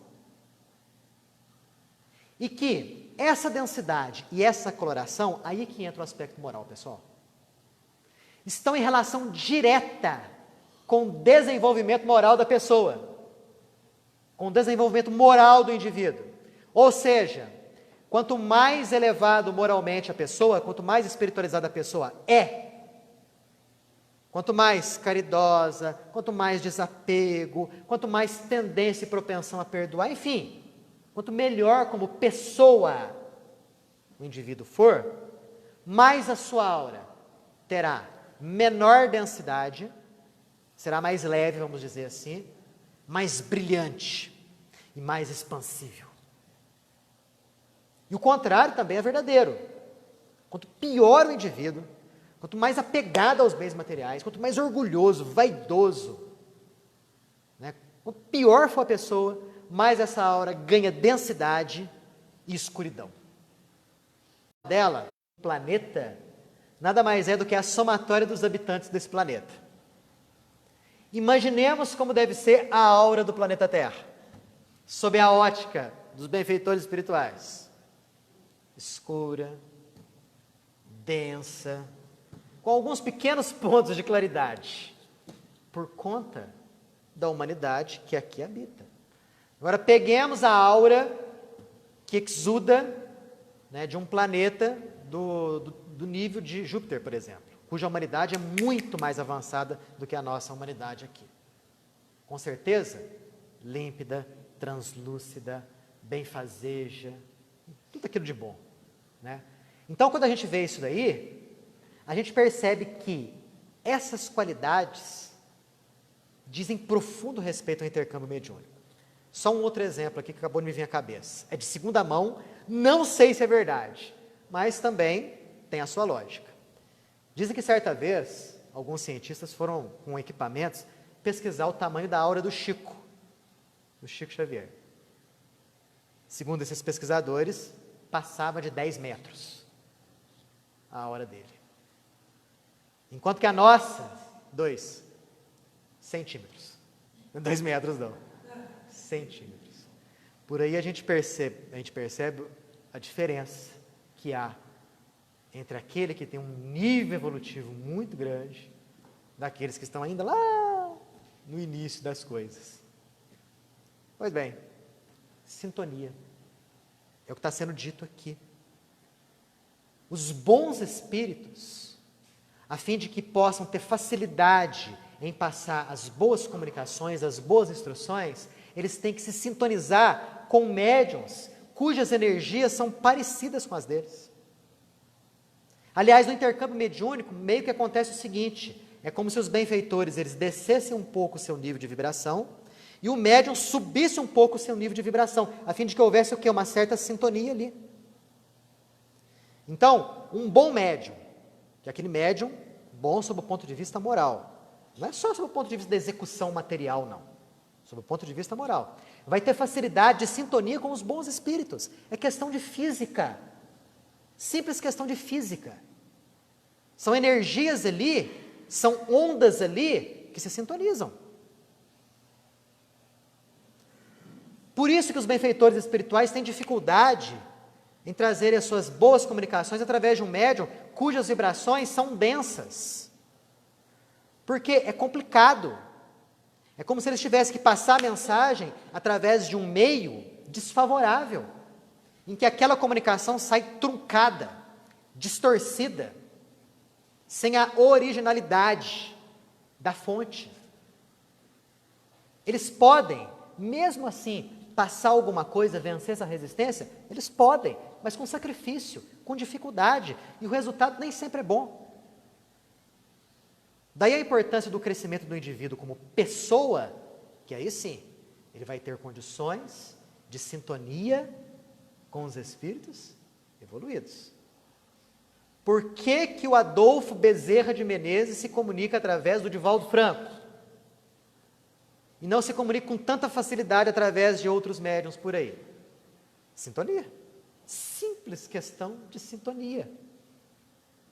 E que essa densidade e essa coloração, aí que entra o aspecto moral, pessoal, estão em relação direta com o desenvolvimento moral da pessoa, com o desenvolvimento moral do indivíduo. Ou seja, quanto mais elevado moralmente a pessoa, quanto mais espiritualizada a pessoa é, quanto mais caridosa, quanto mais desapego, quanto mais tendência e propensão a perdoar, enfim, quanto melhor como pessoa o indivíduo for, mais a sua aura terá menor densidade, será mais leve, vamos dizer assim, mais brilhante e mais expansível. E o contrário também é verdadeiro. Quanto pior o indivíduo, quanto mais apegado aos bens materiais, quanto mais orgulhoso, vaidoso, né? Quanto pior for a pessoa, mais essa aura ganha densidade e escuridão. Dela, o planeta, nada mais é do que a somatória dos habitantes desse planeta. Imaginemos como deve ser a aura do planeta Terra, sob a ótica dos benfeitores espirituais. Escura, densa, com alguns pequenos pontos de claridade, por conta da humanidade que aqui habita. Agora peguemos a aura que exuda, né, de um planeta do nível de Júpiter, por exemplo, cuja humanidade é muito mais avançada do que a nossa humanidade aqui. Com certeza, límpida, translúcida, benfazeja, tudo aquilo de bom, né? Então, quando a gente vê isso daí, a gente percebe que essas qualidades dizem profundo respeito ao intercâmbio mediúnico. Só um outro exemplo aqui que acabou de me vir à cabeça. É de segunda mão, não sei se é verdade, mas também tem a sua lógica. Dizem que certa vez, alguns cientistas foram com equipamentos pesquisar o tamanho da aura do Chico Xavier. Segundo esses pesquisadores, passava de 10 metros a aura dele. Enquanto que a nossa, 2 centímetros. 2 metros não, centímetros. Por aí a gente percebe a diferença que há entre aquele que tem um nível evolutivo muito grande, daqueles que estão ainda lá no início das coisas. Pois bem, sintonia. É o que está sendo dito aqui. Os bons espíritos, a fim de que possam ter facilidade em passar as boas comunicações, as boas instruções, eles têm que se sintonizar com médiuns cujas energias são parecidas com as deles. Aliás, no intercâmbio mediúnico, meio que acontece o seguinte, é como se os benfeitores eles descessem um pouco o seu nível de vibração e o médium subisse um pouco o seu nível de vibração, a fim de que houvesse o quê? Uma certa sintonia ali. Então, um bom médium, que é aquele médium bom sob o ponto de vista moral, não é só sob o ponto de vista da execução material, não, sob o ponto de vista moral, vai ter facilidade de sintonia com os bons espíritos, é questão de física, simples questão de física. São energias ali, são ondas ali que se sintonizam. Por isso que os benfeitores espirituais têm dificuldade em trazerem as suas boas comunicações através de um médium cujas vibrações são densas. Porque é complicado. É como se eles tivessem que passar a mensagem através de um meio desfavorável, em que aquela comunicação sai truncada, distorcida, sem a originalidade da fonte. Eles podem, mesmo assim, passar alguma coisa, vencer essa resistência? Eles podem, mas com sacrifício, com dificuldade, e o resultado nem sempre é bom. Daí a importância do crescimento do indivíduo como pessoa, que aí sim, ele vai ter condições de sintonia com os espíritos evoluídos. Por que que o Adolfo Bezerra de Menezes se comunica através do Divaldo Franco? E não se comunica com tanta facilidade através de outros médiuns por aí? Sintonia. Simples questão de sintonia.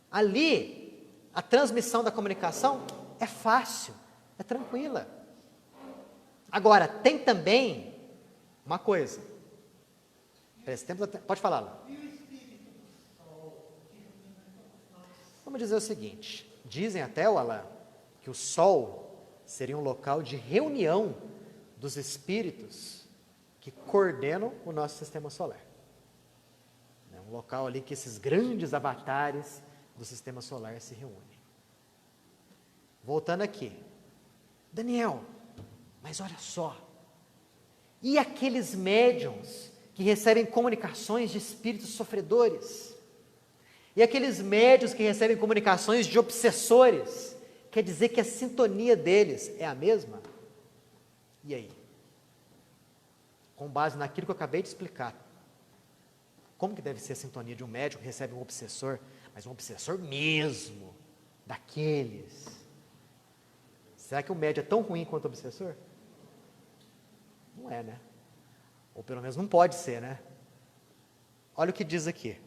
Ali, a transmissão da comunicação é fácil, é tranquila. Agora, tem também uma coisa. Pode falar, Lá. Vamos dizer o seguinte, dizem até, o Alain, que o Sol seria um local de reunião dos espíritos que coordenam o nosso sistema solar. É um local ali que esses grandes avatares do sistema solar se reúnem. Voltando aqui. Daniel, mas olha só, e aqueles médiuns que recebem comunicações de espíritos sofredores? E aqueles médiuns que recebem comunicações de obsessores? Quer dizer que a sintonia deles é a mesma? E aí? Com base naquilo que eu acabei de explicar, como que deve ser a sintonia de um médium que recebe um obsessor, mas um obsessor mesmo, daqueles? Será que o médium é tão ruim quanto o obsessor? Não é, né? Ou pelo menos não pode ser, né? Olha o que diz aqui.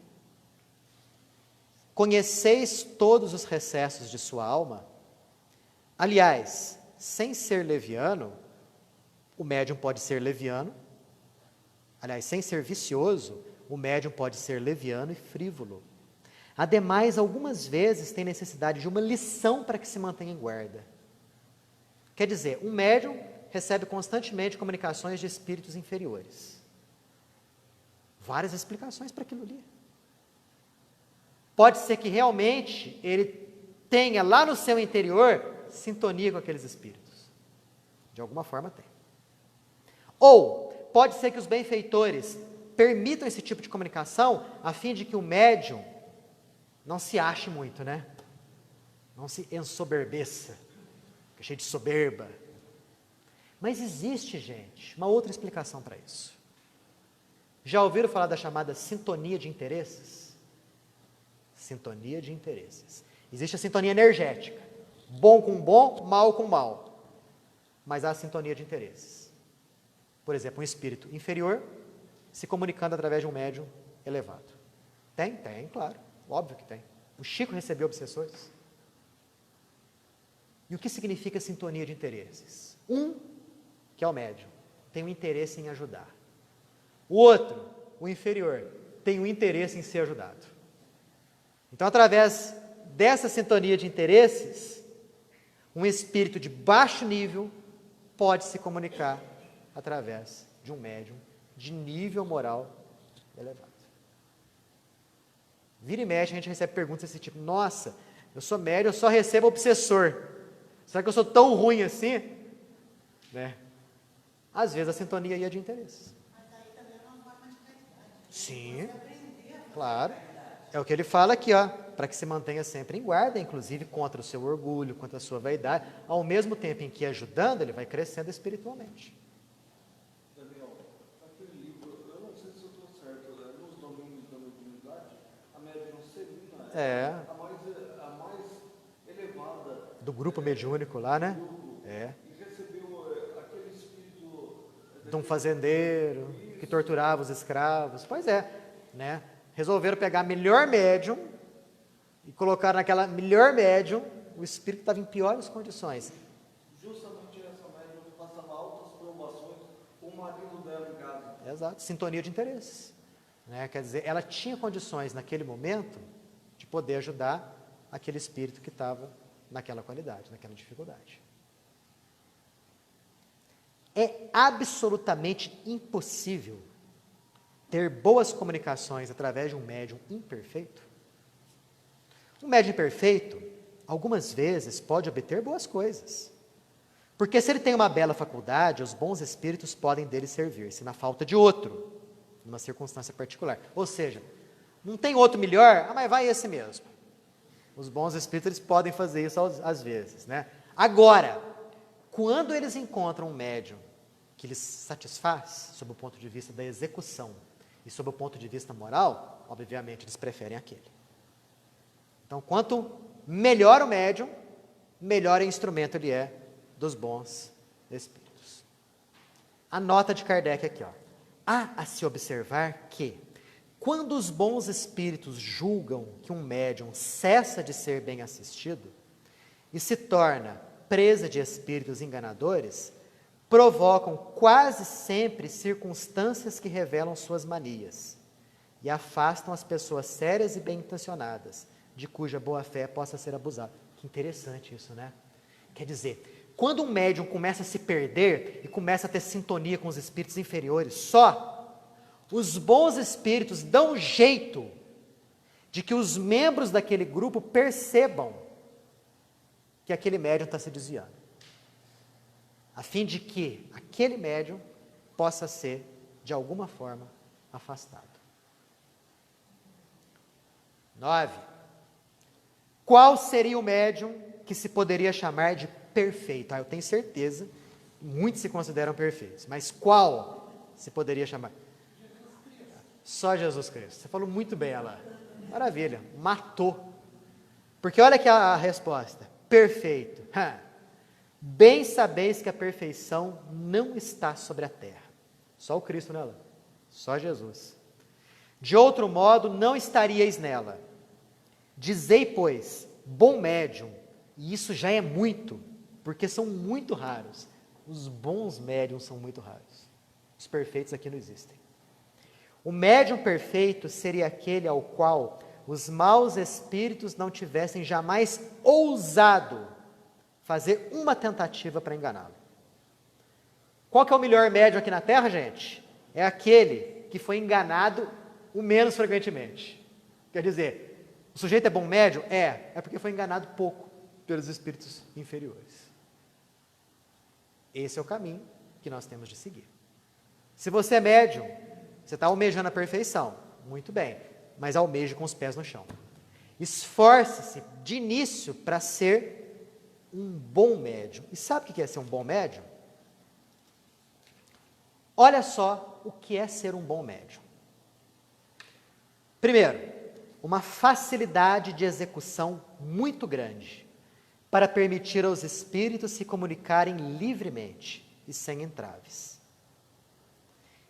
Conheceis todos os recessos de sua alma? Aliás, sem ser leviano, o médium pode ser leviano. Aliás, sem ser vicioso, o médium pode ser leviano e frívolo. Ademais, algumas vezes tem necessidade de uma lição para que se mantenha em guarda. Quer dizer, um médium recebe constantemente comunicações de espíritos inferiores. Várias explicações para aquilo ali. Pode ser que realmente ele tenha lá no seu interior sintonia com aqueles espíritos. De alguma forma tem. Ou pode ser que os benfeitores permitam esse tipo de comunicação a fim de que o médium não se ache muito, né? Não se ensoberbeça, fica cheio de soberba. Mas existe, gente, uma outra explicação para isso. Já ouviram falar da chamada sintonia de interesses? Sintonia de interesses. Existe a sintonia energética. Bom com bom, mal com mal. Mas há a sintonia de interesses. Por exemplo, um espírito inferior se comunicando através de um médium elevado. Tem, claro. Óbvio que tem. O Chico recebeu obsessores. E o que significa sintonia de interesses? Um, que é o médium, tem um interesse em ajudar. O outro, o inferior, tem um interesse em ser ajudado. Então, através dessa sintonia de interesses, um espírito de baixo nível pode se comunicar através de um médium de nível moral elevado. Vira e mexe, a gente recebe perguntas desse tipo: nossa, eu sou médium, eu só recebo obsessor. Será que eu sou tão ruim assim? Né? Às vezes a sintonia ia de interesses. Mas aí também é uma forma de caridade. Sim, claro. É o que ele fala aqui, ó, para que se mantenha sempre em guarda, inclusive contra o seu orgulho, contra a sua vaidade, ao mesmo tempo em que ajudando, ele vai crescendo espiritualmente. Daniel, aquele livro, eu não sei se eu estou certo, né? Nos domínios da mediunidade, a médium Celina É, a mais elevada do grupo mediúnico lá, né? grupo, É. e recebeu aquele espírito De um fazendeiro que torturava os escravos. Pois é, né? Resolveram pegar a melhor médium e colocar naquela melhor médium o espírito que estava em piores condições. justamente essa médium que passava altas provações com o marido dela em casa. Exato, sintonia de interesses. Né? Quer dizer, ela tinha condições naquele momento de poder ajudar aquele espírito que estava naquela qualidade, naquela dificuldade. É absolutamente impossível ter boas comunicações através de um médium imperfeito. Um médium imperfeito, algumas vezes, pode obter boas coisas. Porque se ele tem uma bela faculdade, os bons espíritos podem dele servir-se na falta de outro, numa circunstância particular. Ou seja, não tem outro melhor, mas vai esse mesmo. Os bons espíritos eles podem fazer isso às vezes, né? Agora, quando eles encontram um médium que lhes satisfaz, sob o ponto de vista da execução e sob o ponto de vista moral, obviamente eles preferem aquele. Então, quanto melhor o médium, melhor instrumento ele é dos bons espíritos. A nota de Kardec aqui, ó. Há a se observar que, quando os bons espíritos julgam que um médium cessa de ser bem assistido e se torna presa de espíritos enganadores, provocam quase sempre circunstâncias que revelam suas manias e afastam as pessoas sérias e bem intencionadas, de cuja boa-fé possa ser abusada. Que interessante isso, né? Quer dizer, quando um médium começa a se perder e começa a ter sintonia com os espíritos inferiores, só os bons espíritos dão jeito de que os membros daquele grupo percebam que aquele médium está se desviando, a fim de que aquele médium possa ser, de alguma forma, afastado. 9. Qual seria o médium que se poderia chamar de perfeito? Eu tenho certeza, muitos se consideram perfeitos, mas qual se poderia chamar? Só Jesus Cristo. Você falou muito bem, ela. Maravilha, matou. Porque olha aqui a resposta. Perfeito. Bem sabeis que a perfeição não está sobre a terra. Só o Cristo nela. Só Jesus. De outro modo, não estaríeis nela. Dizei, pois, bom médium, e isso já é muito, porque são muito raros. Os bons médiums são muito raros. Os perfeitos aqui não existem. O médium perfeito seria aquele ao qual os maus espíritos não tivessem jamais ousado fazer uma tentativa para enganá-lo. Qual que é o melhor médium aqui na Terra, gente? É aquele que foi enganado o menos frequentemente. Quer dizer, o sujeito é bom médium? É porque foi enganado pouco pelos espíritos inferiores. Esse é o caminho que nós temos de seguir. Se você é médium, você está almejando a perfeição, muito bem, mas almeje com os pés no chão. Esforce-se de início para ser um bom médium. E sabe o que é ser um bom médium? Olha só o que é ser um bom médium. Primeiro, uma facilidade de execução muito grande para permitir aos espíritos se comunicarem livremente e sem entraves.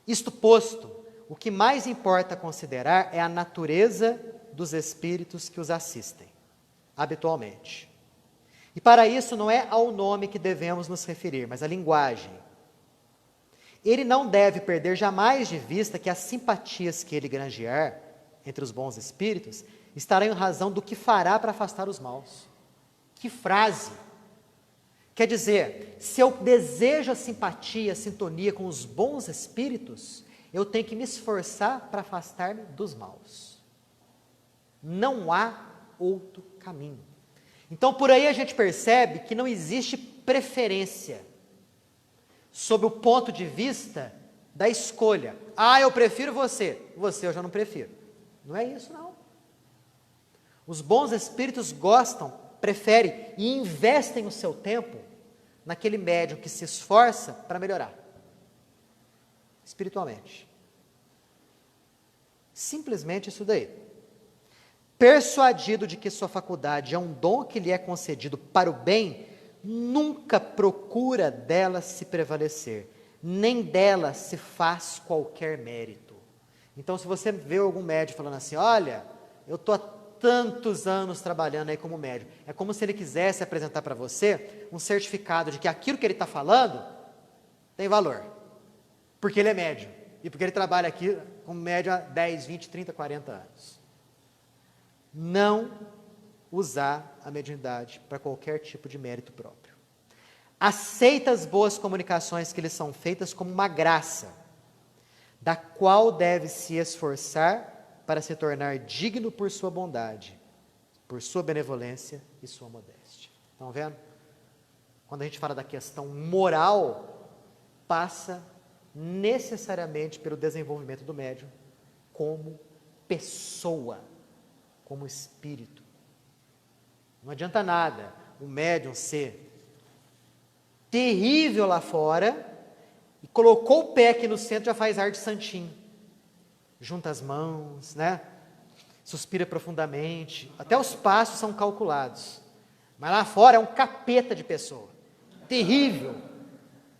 Isto posto, o que mais importa considerar é a natureza dos espíritos que os assistem, habitualmente. E para isso não é ao nome que devemos nos referir, mas à linguagem. Ele não deve perder jamais de vista que as simpatias que ele granjear entre os bons espíritos estarão em razão do que fará para afastar os maus. Que frase! Quer dizer, se eu desejo a simpatia, a sintonia com os bons espíritos, eu tenho que me esforçar para afastar-me dos maus. Não há outro caminho. Então, por aí a gente percebe que não existe preferência sob o ponto de vista da escolha. Eu prefiro você. Você eu já não prefiro. Não é isso, não. Os bons espíritos gostam, preferem e investem o seu tempo naquele médium que se esforça para melhorar espiritualmente. Simplesmente isso daí. Persuadido de que sua faculdade é um dom que lhe é concedido para o bem, nunca procura dela se prevalecer, nem dela se faz qualquer mérito. Então, se você vê algum médium falando assim, olha, eu estou há tantos anos trabalhando aí como médium, é como se ele quisesse apresentar para você um certificado de que aquilo que ele está falando tem valor, porque ele é médium, e porque ele trabalha aqui como médium há 10, 20, 30, 40 anos. Não usar a mediunidade para qualquer tipo de mérito próprio. Aceita as boas comunicações que lhe são feitas como uma graça, da qual deve se esforçar para se tornar digno por sua bondade, por sua benevolência e sua modéstia. Estão vendo? Quando a gente fala da questão moral, passa necessariamente pelo desenvolvimento do médium como pessoa, como espírito. Não adianta nada o médium ser terrível lá fora e colocou o pé aqui no centro, já faz ar de santinho. Junta as mãos, né? Suspira profundamente. Até os passos são calculados. Mas lá fora é um capeta de pessoa. Terrível.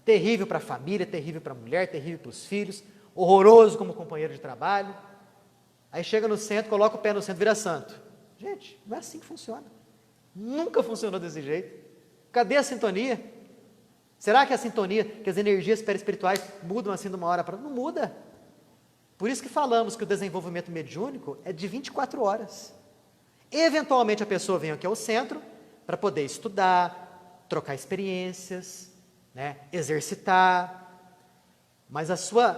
Terrível para a família, terrível para a mulher, terrível para os filhos, horroroso como companheiro de trabalho. Aí chega no centro, coloca o pé no centro, vira santo. Gente, não é assim que funciona. Nunca funcionou desse jeito. Cadê a sintonia? Será que a sintonia, que as energias perispirituais mudam assim de uma hora para outra? Não muda. Por isso que falamos que o desenvolvimento mediúnico é de 24 horas. Eventualmente a pessoa vem aqui ao centro para poder estudar, trocar experiências, né, exercitar, mas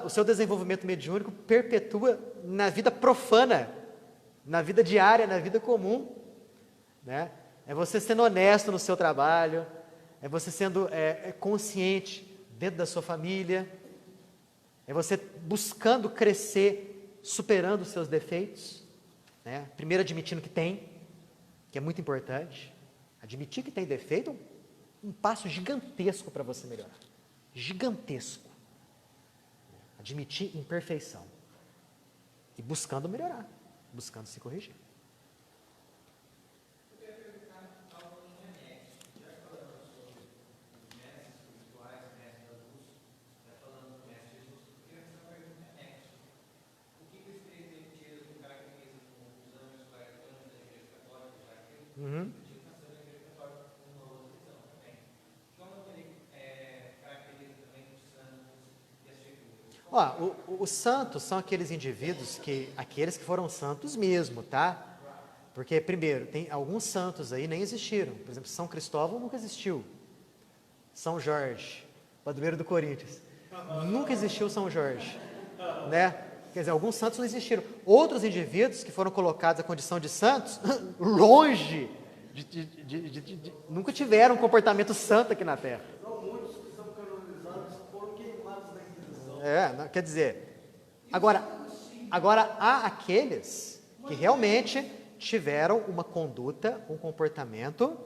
o seu desenvolvimento mediúnico perpetua na vida profana, na vida diária, na vida comum, né? É você sendo honesto no seu trabalho, é você sendo consciente dentro da sua família, é você buscando crescer, superando os seus defeitos, né? Primeiro admitindo que tem, que é muito importante. Admitir que tem defeito é um passo gigantesco para você melhorar. Gigantesco. Admitir imperfeição. E buscando melhorar, buscando se corrigir. Uhum. Ó, os santos são aqueles indivíduos aqueles que foram santos mesmo, tá? Porque, primeiro, tem alguns santos aí nem existiram. Por exemplo, São Cristóvão nunca existiu. São Jorge, padroeiro do Corinthians. Nunca existiu São Jorge, né? Quer dizer, alguns santos não existiram. Outros indivíduos que foram colocados à condição de santos, longe, nunca tiveram um comportamento santo aqui na Terra. Não, muitos que são canonizados foram queimados na Inquisição. Quer dizer, agora há aqueles que realmente tiveram uma conduta, um comportamento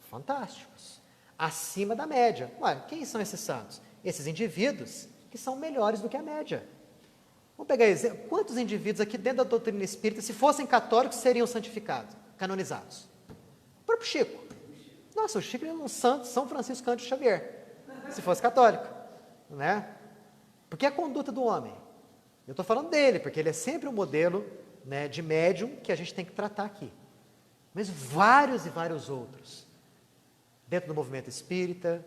fantásticos, acima da média. Ué, quem são esses santos? Esses indivíduos que são melhores do que a média. Vamos pegar exemplo. Quantos indivíduos aqui dentro da doutrina espírita, se fossem católicos, seriam santificados, canonizados? O próprio Chico. Nossa, o Chico é um santo, São Francisco Cândido Xavier, se fosse católico, né? Porque a conduta do homem, eu estou falando dele, porque ele é sempre um modelo, né, de médium que a gente tem que tratar aqui. Mas vários e vários outros, dentro do movimento espírita,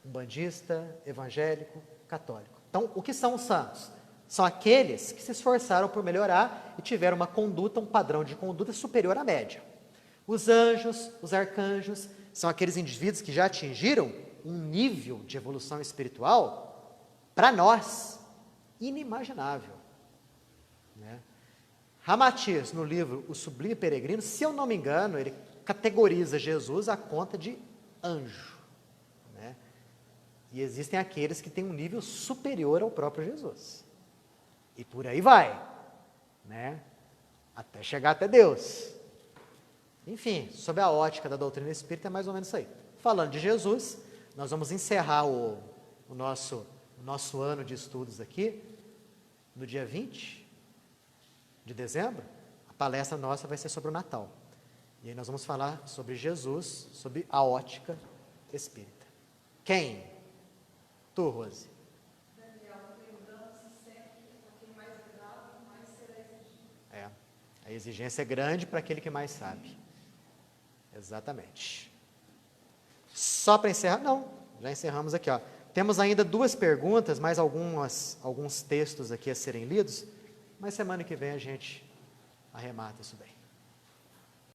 umbandista, evangélico, católico. Então, o que são os santos? São aqueles que se esforçaram por melhorar e tiveram uma conduta, um padrão de conduta superior à média. Os anjos, os arcanjos, são aqueles indivíduos que já atingiram um nível de evolução espiritual, para nós, inimaginável, né? Ramatiz, no livro O Sublime Peregrino, se eu não me engano, ele categoriza Jesus à conta de anjo, né? E existem aqueles que têm um nível superior ao próprio Jesus. E por aí vai, né? Até chegar até Deus. Enfim, sob a ótica da doutrina espírita é mais ou menos isso aí. Falando de Jesus, nós vamos encerrar o nosso ano de estudos aqui, no dia 20 de dezembro. A palestra nossa vai ser sobre o Natal. E aí nós vamos falar sobre Jesus, sobre a ótica espírita. Quem? Tu, Rose. A exigência é grande para aquele que mais sabe. Exatamente. Só para encerrar? Não, já encerramos aqui, ó. Temos ainda 2 perguntas, mais alguns textos aqui a serem lidos, mas semana que vem a gente arremata isso bem.